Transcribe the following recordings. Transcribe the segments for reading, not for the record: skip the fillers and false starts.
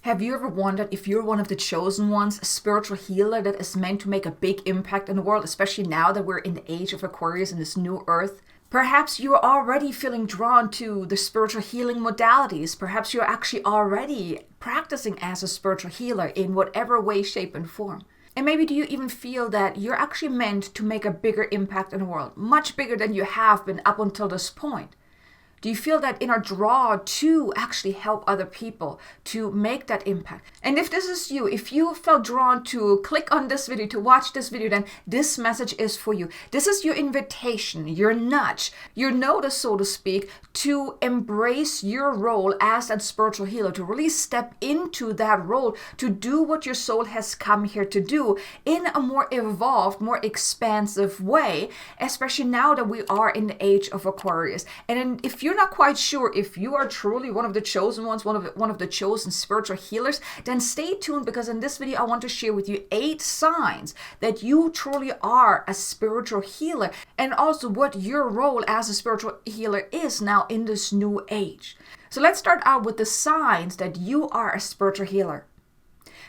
Have you ever wondered if you're one of the chosen ones, a spiritual healer that is meant to make a big impact in the world, especially now that we're in the Age of Aquarius in this new earth? Perhaps you're already feeling drawn to the spiritual healing modalities. Perhaps you're actually already practicing as a spiritual healer in whatever way, shape, and form. And maybe do you even feel that you're actually meant to make a bigger impact in the world, much bigger than you have been up until this point? Do you feel that inner draw to actually help other people, to make that impact? And if this is you, if you felt drawn to click on this video, to watch this video, then this message is for you. This is your invitation, your nudge, your notice, so to speak, to embrace your role as that spiritual healer, to really step into that role, to do what your soul has come here to do in a more evolved, more expansive way, especially now that we are in the Age of Aquarius. And if you're not quite sure if you are truly one of the chosen ones, one of the chosen spiritual healers, then stay tuned, because in this video I want to share with you 8 signs that you truly are a spiritual healer, and also what your role as a spiritual healer is now in this new age. So let's start out with the signs that you are a spiritual healer.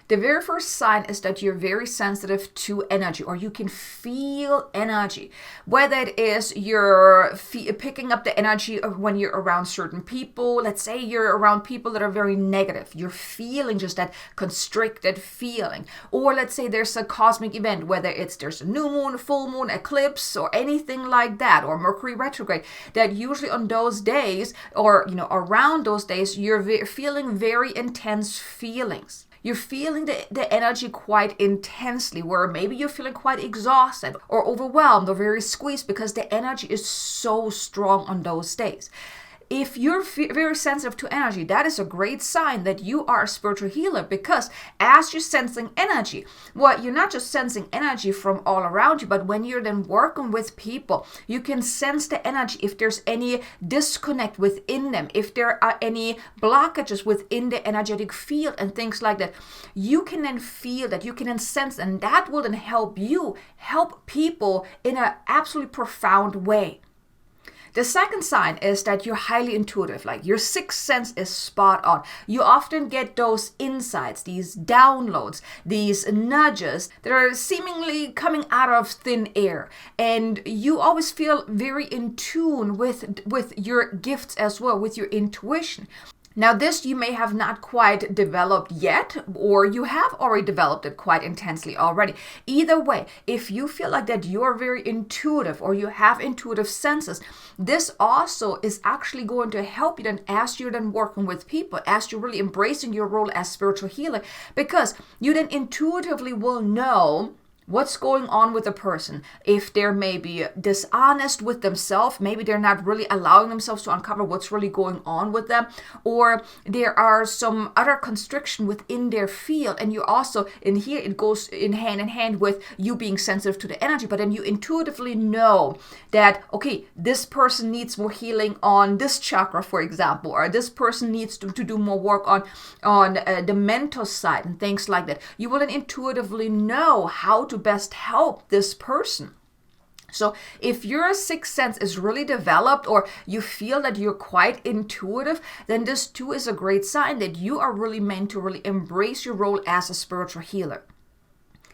The very first sign is that you're very sensitive to energy, or you can feel energy. Whether it is you're picking up the energy of when you're around certain people. Let's say you're around people that are very negative. You're feeling just that constricted feeling. Or let's say there's a cosmic event, whether there's a new moon, full moon, eclipse, or anything like that, or Mercury retrograde, that usually on those days, or around those days, you're feeling very intense feelings. You're feeling the energy quite intensely, where maybe you're feeling quite exhausted or overwhelmed or very squeezed because the energy is so strong on those days. If you're very sensitive to energy, that is a great sign that you are a spiritual healer, because as you're sensing energy, you're not just sensing energy from all around you, but when you're then working with people, you can sense the energy. If there's any disconnect within them, if there are any blockages within the energetic field and things like that, you can then feel that, you can then sense, and that will then help you help people in an absolutely profound way. The second sign is that you're highly intuitive, like your sixth sense is spot on. You often get those insights, these downloads, these nudges that are seemingly coming out of thin air. And you always feel very in tune with your gifts as well, with your intuition. Now this you may have not quite developed yet, or you have already developed it quite intensely already. Either way, if you feel like that you're very intuitive or you have intuitive senses, this also is actually going to help you then as you're then working with people, as you're really embracing your role as spiritual healer, because you then intuitively will know what's going on with a person. If they're maybe dishonest with themselves, maybe they're not really allowing themselves to uncover what's really going on with them, or there are some other constriction within their field, and you also, in here it goes in hand with you being sensitive to the energy, but then you intuitively know that, okay, this person needs more healing on this chakra, for example, or this person needs to do more work on the mental side and things like that. You will then intuitively know how to best help this person. So if your sixth sense is really developed, or you feel that you're quite intuitive, then this too is a great sign that you are really meant to really embrace your role as a spiritual healer.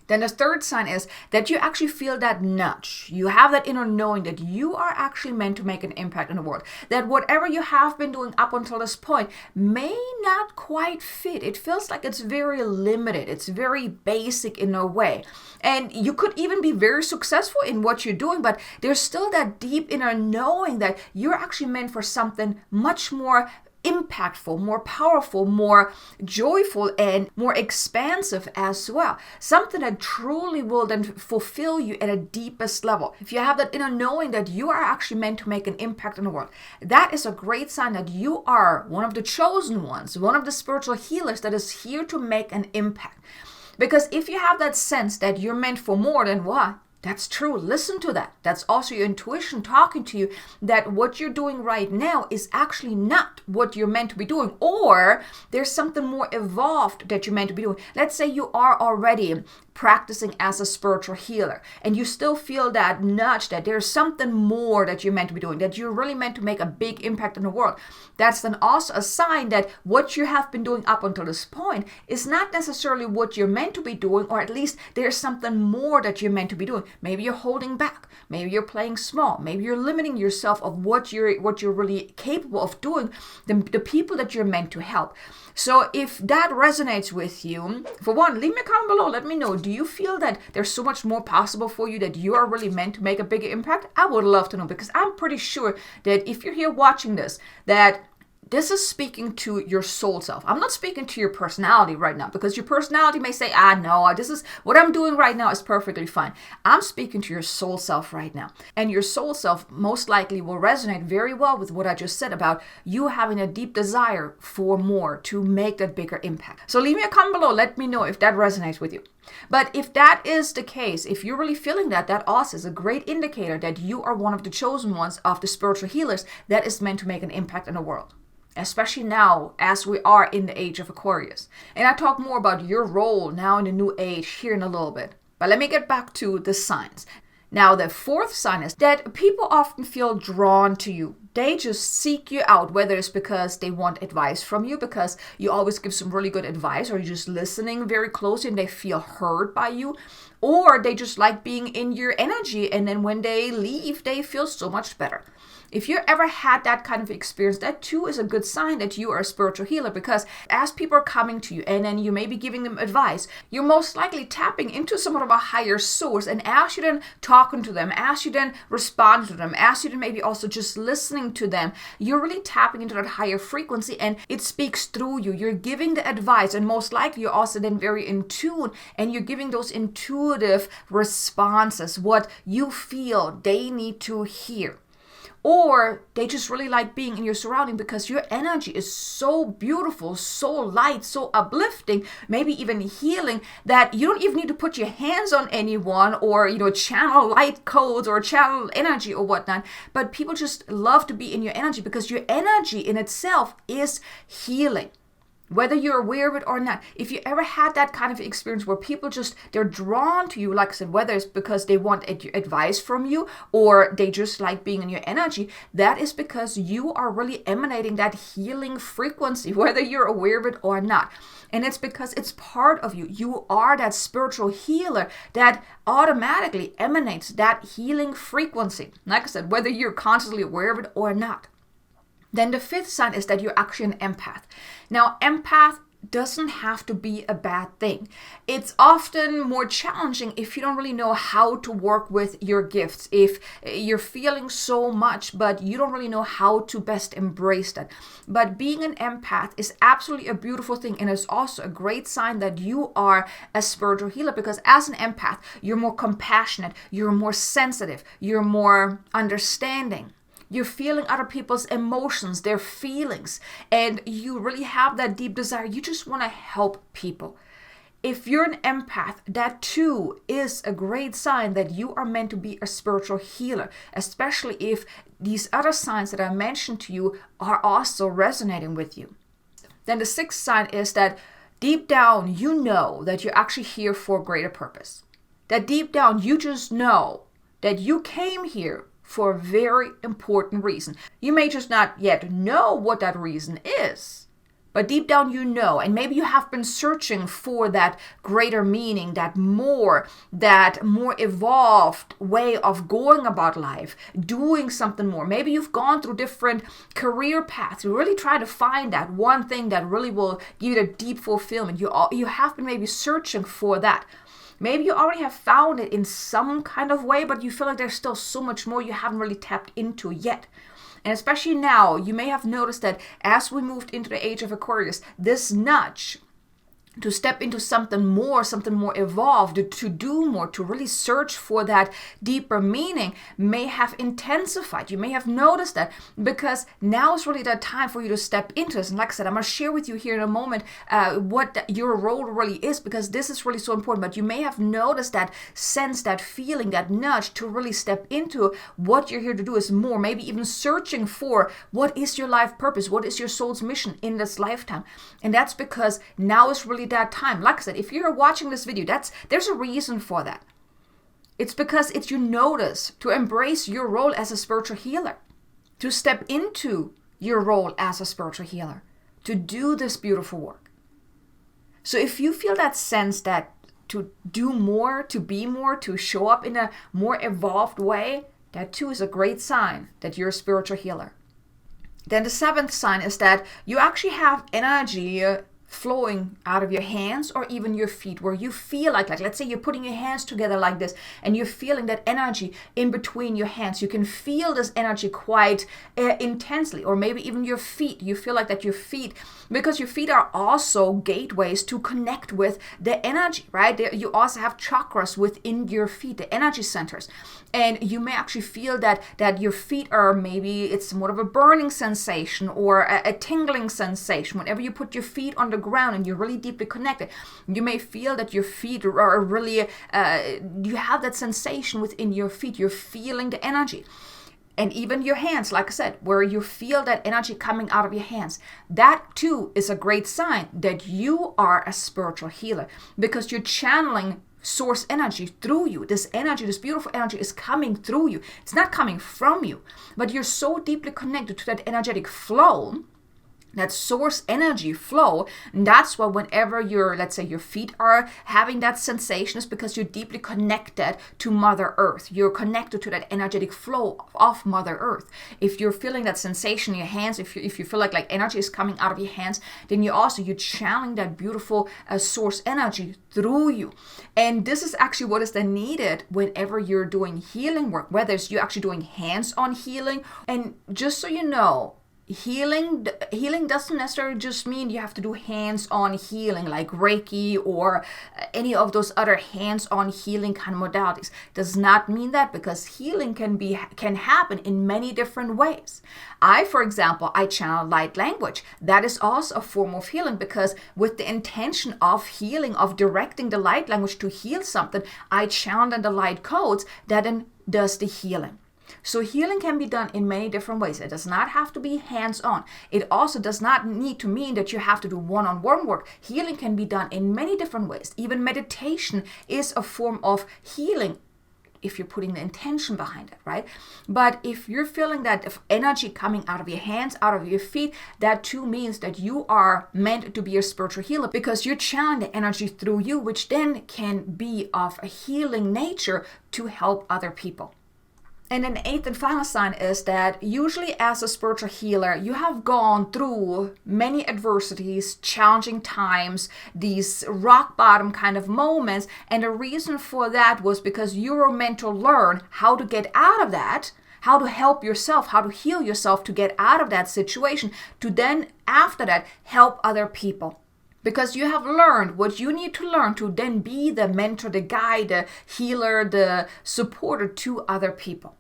Then the third sign is that you actually feel that nudge. You have that inner knowing that you are actually meant to make an impact in the world. That whatever you have been doing up until this point may not quite fit. It feels like it's very limited. It's very basic in a way. And you could even be very successful in what you're doing, but there's still that deep inner knowing that you're actually meant for something much more impactful, more powerful, more joyful, and more expansive as well. Something that truly will then fulfill you at a deepest level. If you have that inner knowing that you are actually meant to make an impact in the world, that is a great sign that you are one of the chosen ones, one of the spiritual healers that is here to make an impact. Because if you have that sense that you're meant for more, then what? That's true. Listen to that. That's also your intuition talking to you that what you're doing right now is actually not what you're meant to be doing, or there's something more evolved that you're meant to be doing. Let's say you are already practicing as a spiritual healer and you still feel that nudge that there's something more that you're meant to be doing, that you're really meant to make a big impact in the world. That's then also a sign that what you have been doing up until this point is not necessarily what you're meant to be doing, or at least there's something more that you're meant to be doing. Maybe you're holding back, maybe you're playing small, maybe you're limiting yourself of what you're really capable of doing, the people that you're meant to help. So if that resonates with you, for one, leave me a comment below. Let me know. Do you feel that there's so much more possible for you, that you are really meant to make a bigger impact? I would love to know, because I'm pretty sure that if you're here watching this, that this is speaking to your soul self. I'm not speaking to your personality right now, because your personality may say, no, this is what I'm doing right now is perfectly fine. I'm speaking to your soul self right now. And your soul self most likely will resonate very well with what I just said about you having a deep desire for more, to make that bigger impact. So leave me a comment below. Let me know if that resonates with you. But if that is the case, if you're really feeling that also is a great indicator that you are one of the chosen ones of the spiritual healers that is meant to make an impact in the world. Especially now as we are in the Age of Aquarius. And I talk more about your role now in the new age here in a little bit. But let me get back to the signs. Now, the fourth sign is that people often feel drawn to you. They just seek you out, whether it's because they want advice from you, because you always give some really good advice, or you're just listening very closely and they feel heard by you, or they just like being in your energy, and then when they leave, they feel so much better. If you ever had that kind of experience, that too is a good sign that you are a spiritual healer, because as people are coming to you and then you may be giving them advice, you're most likely tapping into somewhat of a higher source. And as you then talking to them, as you then respond to them, as you then maybe also just listening to them, you're really tapping into that higher frequency and it speaks through you. You're giving the advice, and most likely you're also then very in tune and you're giving those intuitive responses, what you feel they need to hear. Or they just really like being in your surrounding because your energy is so beautiful, so light, so uplifting, maybe even healing, that you don't even need to put your hands on anyone or, channel light codes or channel energy or whatnot. But people just love to be in your energy because your energy in itself is healing. Whether you're aware of it or not, if you ever had that kind of experience where people they're drawn to you, like I said, whether it's because they want advice from you or they just like being in your energy, that is because you are really emanating that healing frequency, whether you're aware of it or not. And it's because it's part of you. You are that spiritual healer that automatically emanates that healing frequency. Like I said, whether you're consciously aware of it or not. Then the fifth sign is that you're actually an empath. Now, empath doesn't have to be a bad thing. It's often more challenging if you don't really know how to work with your gifts, if you're feeling so much, but you don't really know how to best embrace that. But being an empath is absolutely a beautiful thing, and it's also a great sign that you are a spiritual healer, because as an empath, you're more compassionate, you're more sensitive, you're more understanding. You're feeling other people's emotions, their feelings, and you really have that deep desire. You just want to help people. If you're an empath, that too is a great sign that you are meant to be a spiritual healer, especially if these other signs that I mentioned to you are also resonating with you. Then the sixth sign is that deep down, you know that you're actually here for a greater purpose. That deep down, you just know that you came here for a very important reason. You may just not yet know what that reason is, but deep down you know, and maybe you have been searching for that greater meaning, that more evolved way of going about life, doing something more. Maybe you've gone through different career paths. You really try to find that one thing that really will give you the deep fulfillment. You have been maybe searching for that. Maybe you already have found it in some kind of way, but you feel like there's still so much more you haven't really tapped into yet. And especially now, you may have noticed that as we moved into the Age of Aquarius, this nudge to step into something more evolved, to do more, to really search for that deeper meaning may have intensified. You may have noticed that, because now is really that time for you to step into this. And like I said, I'm going to share with you here in a moment what your role really is, because this is really so important. But you may have noticed that sense, that feeling, that nudge to really step into what you're here to do is more, maybe even searching for what is your life purpose, what is your soul's mission in this lifetime. And that's because now is really that time. Like I said, if you're watching this video, there's a reason for that. It's because it's you notice to embrace your role as a spiritual healer, to step into your role as a spiritual healer, to do this beautiful work. So if you feel that sense that to do more, to be more, to show up in a more evolved way, that too is a great sign that you're a spiritual healer. Then the 7th sign is that you actually have energy flowing out of your hands or even your feet, where you feel like let's say you're putting your hands together like this and you're feeling that energy in between your hands. You can feel this energy quite intensely. Or maybe even your feet, you feel like that your feet, because your feet are also gateways to connect with the energy, right? You also have chakras within your feet, the energy centers. And you may actually feel that your feet are, maybe it's more of a burning sensation or a tingling sensation. Whenever you put your feet on the ground and you're really deeply connected, you may feel that your feet are really, you have that sensation within your feet. You're feeling the energy. And even your hands, like I said, where you feel that energy coming out of your hands. That too is a great sign that you are a spiritual healer, because you're channeling source energy through you. This energy, this beautiful energy is coming through you. It's not coming from you, but you're so deeply connected to that energetic flow, that source energy flow. And that's why whenever let's say your feet are having that sensation, is because you're deeply connected to Mother Earth. You're connected to that energetic flow of Mother Earth. If you're feeling that sensation in your hands, if you feel like energy is coming out of your hands, then you're channeling that beautiful source energy through you. And this is actually what is then needed whenever you're doing healing work, whether it's you're actually doing hands-on healing. And just so you know, healing doesn't necessarily just mean you have to do hands-on healing like Reiki or any of those other hands-on healing kind of modalities. Does not mean that, because healing can happen in many different ways. For example, I channel light language. That is also a form of healing, because with the intention of healing, of directing the light language to heal something, I channel in the light codes that then does the healing. So healing can be done in many different ways. It does not have to be hands-on. It also does not need to mean that you have to do one-on-one work. Healing can be done in many different ways. Even meditation is a form of healing if you're putting the intention behind it, right? But if you're feeling that energy coming out of your hands, out of your feet, that too means that you are meant to be a spiritual healer, because you're channeling the energy through you, which then can be of a healing nature to help other people. And then the 8th and final sign is that usually as a spiritual healer, you have gone through many adversities, challenging times, these rock bottom kind of moments. And the reason for that was because you were meant to learn how to get out of that, how to help yourself, how to heal yourself to get out of that situation, to then after that help other people. Because you have learned what you need to learn to then be the mentor, the guide, the healer, the supporter to other people.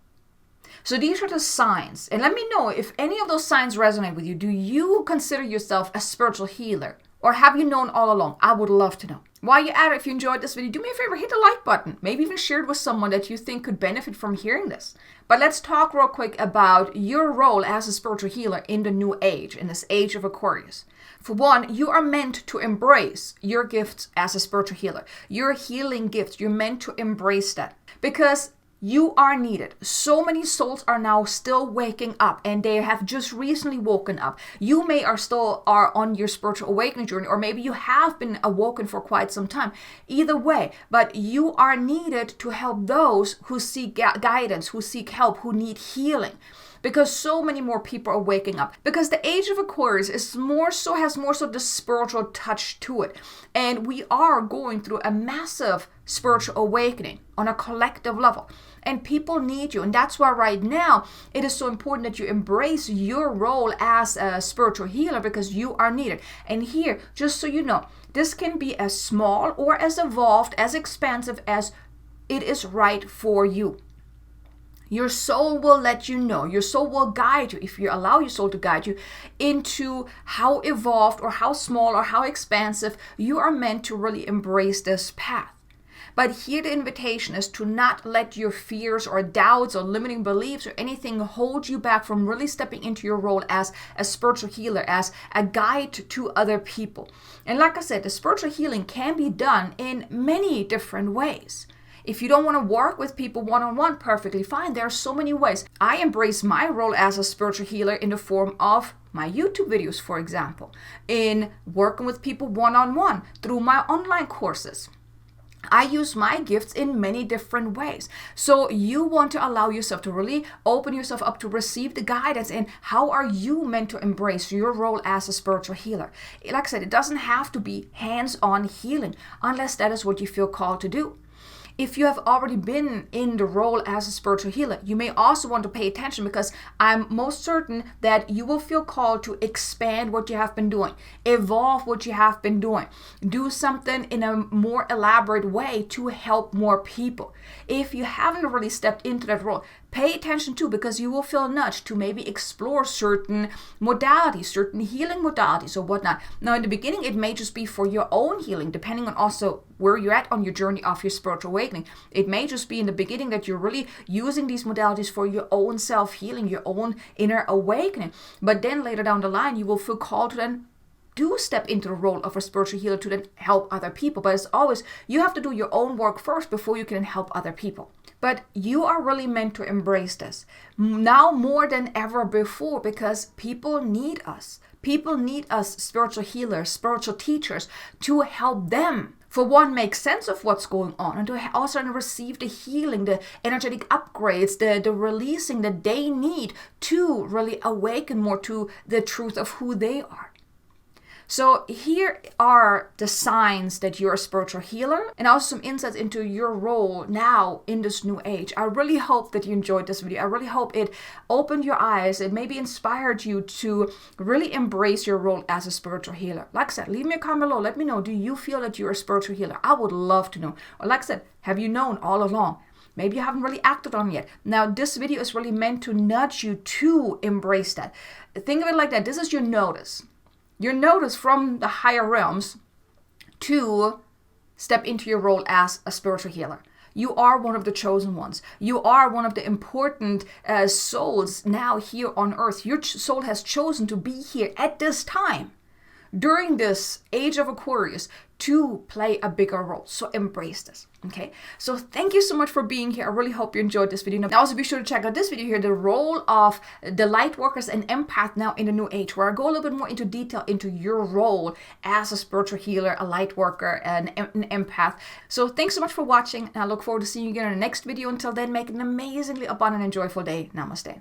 So these are the signs. And let me know if any of those signs resonate with you. Do you consider yourself a spiritual healer? Or have you known all along? I would love to know. While you're at it, if you enjoyed this video, do me a favor, hit the like button. Maybe even share it with someone that you think could benefit from hearing this. But let's talk real quick about your role as a spiritual healer in the new age, in this age of Aquarius. For one, you are meant to embrace your gifts as a spiritual healer. Your healing gifts, you're meant to embrace that. Because you are needed. So many souls are now still waking up, and they have just recently woken up. You may are on your spiritual awakening journey, or maybe you have been awoken for quite some time. Either way, but you are needed to help those who seek guidance, who seek help, who need healing. because so many more people are waking up. Because the Age of Aquarius has more so the spiritual touch to it. And we are going through a massive spiritual awakening on a collective level. And people need you. And that's why right now it is so important that you embrace your role as a spiritual healer, because you are needed. And here, just so you know, this can be as small or as evolved, as expansive as it is right for you. Your soul will let you know. Your soul will guide you, if you allow your soul to guide you, into how evolved or how small or how expansive you are meant to really embrace this path. But here the invitation is to not let your fears or doubts or limiting beliefs or anything hold you back from really stepping into your role as a spiritual healer, as a guide to other people. And like I said, the spiritual healing can be done in many different ways. If you don't want to work with people one-on-one, perfectly fine. There are so many ways. I embrace my role as a spiritual healer in the form of my YouTube videos, for example, in working with people one-on-one through my online courses. I use my gifts in many different ways. So you want to allow yourself to really open yourself up to receive the guidance. And how are you meant to embrace your role as a spiritual healer? Like I said, it doesn't have to be hands-on healing unless that is what you feel called to do. If you have already been in the role as a spiritual healer, you may also want to pay attention, because I'm most certain that you will feel called to expand what you have been doing, evolve what you have been doing, do something in a more elaborate way to help more people. If you haven't really stepped into that role, pay attention too, because you will feel nudged to maybe explore certain modalities, certain healing modalities or whatnot. Now, in the beginning, it may just be for your own healing, depending on also where you're at on your journey of your spiritual awakening. It may just be in the beginning that you're really using these modalities for your own self-healing, your own inner awakening. But then later down the line, you will feel called to then do step into the role of a spiritual healer to then help other people. But as always, you have to do your own work first before you can help other people. But you are really meant to embrace this now more than ever before, because people need us. People need us, spiritual healers, spiritual teachers, to help them, for one, make sense of what's going on, and to also receive the healing, the energetic upgrades, the releasing that they need to really awaken more to the truth of who they are. So here are the signs that you're a spiritual healer, and also some insights into your role now in this new age. I really hope that you enjoyed this video. I really hope it opened your eyes. It maybe inspired you to really embrace your role as a spiritual healer. Like I said, leave me a comment below. Let me know, do you feel that you're a spiritual healer? I would love to know. Or like I said, have you known all along? Maybe you haven't really acted on it yet. Now, this video is really meant to nudge you to embrace that. Think of it like that. This is your notice. Your notice from the higher realms to step into your role as a spiritual healer. You are one of the chosen ones. You are one of the important souls now here on earth. Your soul has chosen to be here at this time, during this Age of Aquarius, to play a bigger role. So embrace this, okay? So thank you so much for being here. I really hope you enjoyed this video. Now, also be sure to check out this video here, the role of the light workers and empath now in the new age, where I go a little bit more into detail into your role as a spiritual healer, a light worker, and an empath. So thanks so much for watching, and I look forward to seeing you again in the next video. Until then, make it an amazingly abundant and joyful day. Namaste.